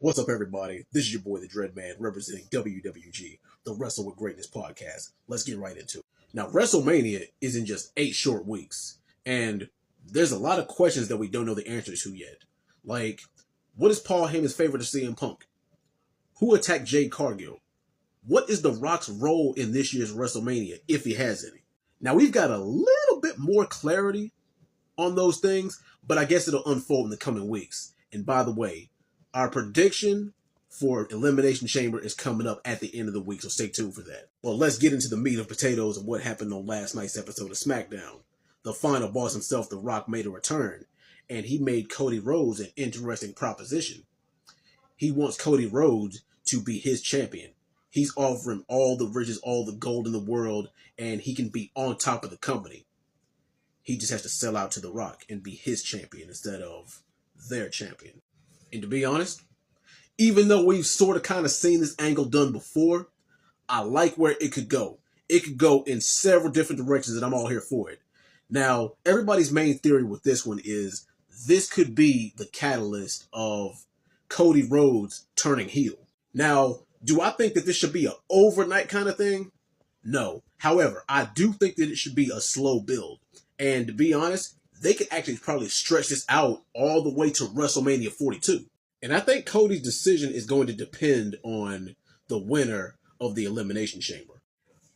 What's up, everybody? This is your boy, the Dread Man, representing WWG, the Wrestle with Greatness podcast. Let's get right into it. Now, WrestleMania is in just 8 short weeks, and there's a lot of questions that we don't know the answers to yet. Like, what is Paul Heyman's favorite to CM Punk? Who attacked Jade Cargill? What is The Rock's role in this year's WrestleMania, if he has any? Now, we've got a little bit more clarity on those things, but I guess it'll unfold in the coming weeks. And by the way, our prediction for Elimination Chamber is coming up at the end of the week, so stay tuned for that. Well, let's get into the meat of potatoes of what happened on last night's episode of SmackDown. The final boss himself, The Rock, made a return, and he made Cody Rhodes an interesting proposition. He wants Cody Rhodes to be his champion. He's offering all the riches, all the gold in the world, and he can be on top of the company. He just has to sell out to The Rock and be his champion instead of their champion. And to be honest, even though we've sort of kind of seen this angle done before, I like where it could go. It could go in several different directions, and I'm all here for it. Now, everybody's main theory with this one is this could be the catalyst of Cody Rhodes turning heel. Now, do I think that this should be an overnight kind of thing? No. However, I do think that it should be a slow build. And to be honest, they could actually probably stretch this out all the way to WrestleMania 42. And I think Cody's decision is going to depend on the winner of the Elimination Chamber.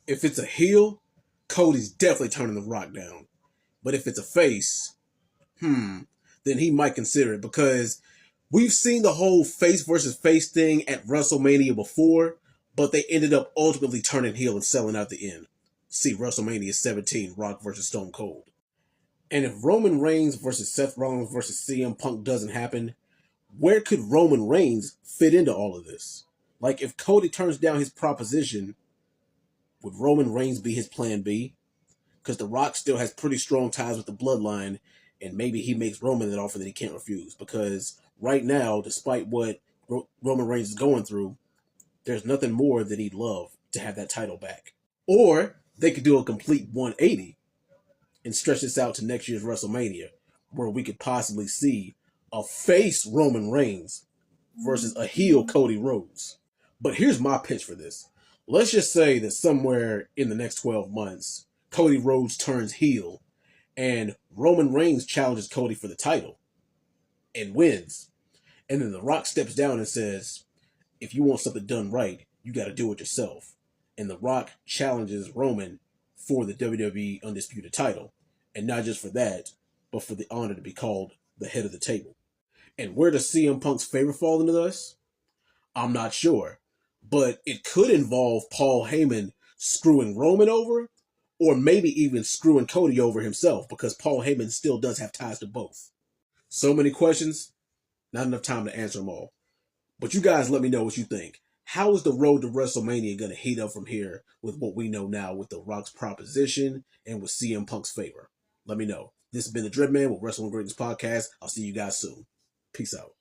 If it's a heel, Cody's definitely turning The Rock down. But if it's a face, then he might consider it, because we've seen the whole face versus face thing at WrestleMania before, but they ended up ultimately turning heel and selling out the end. See WrestleMania 17, Rock versus Stone Cold. And if Roman Reigns versus Seth Rollins versus CM Punk doesn't happen, where could Roman Reigns fit into all of this? Like, if Cody turns down his proposition, would Roman Reigns be his plan B? Because The Rock still has pretty strong ties with the bloodline, and maybe he makes Roman an offer that he can't refuse. Because right now, despite what Roman Reigns is going through, there's nothing more that he'd love to have that title back. Or they could do a complete 180 and stretch this out to next year's WrestleMania, where we could possibly see a face Roman Reigns versus a heel Cody Rhodes. But here's my pitch for this. Let's just say that somewhere in the next 12 months, Cody Rhodes turns heel and Roman Reigns challenges Cody for the title and wins. And then The Rock steps down and says, if you want something done right, you got to do it yourself. And The Rock challenges Roman for the WWE Undisputed title. And not just for that, but for the honor to be called the head of the table. And where does CM Punk's favor fall into this? I'm not sure. But it could involve Paul Heyman screwing Roman over, or maybe even screwing Cody over himself, because Paul Heyman still does have ties to both. So many questions, not enough time to answer them all. But you guys let me know what you think. How is the road to WrestleMania going to heat up from here with what we know now with The Rock's proposition and with CM Punk's favor? Let me know. This has been the Dread Man with Wrestling Greatness Podcast. I'll see you guys soon. Peace out.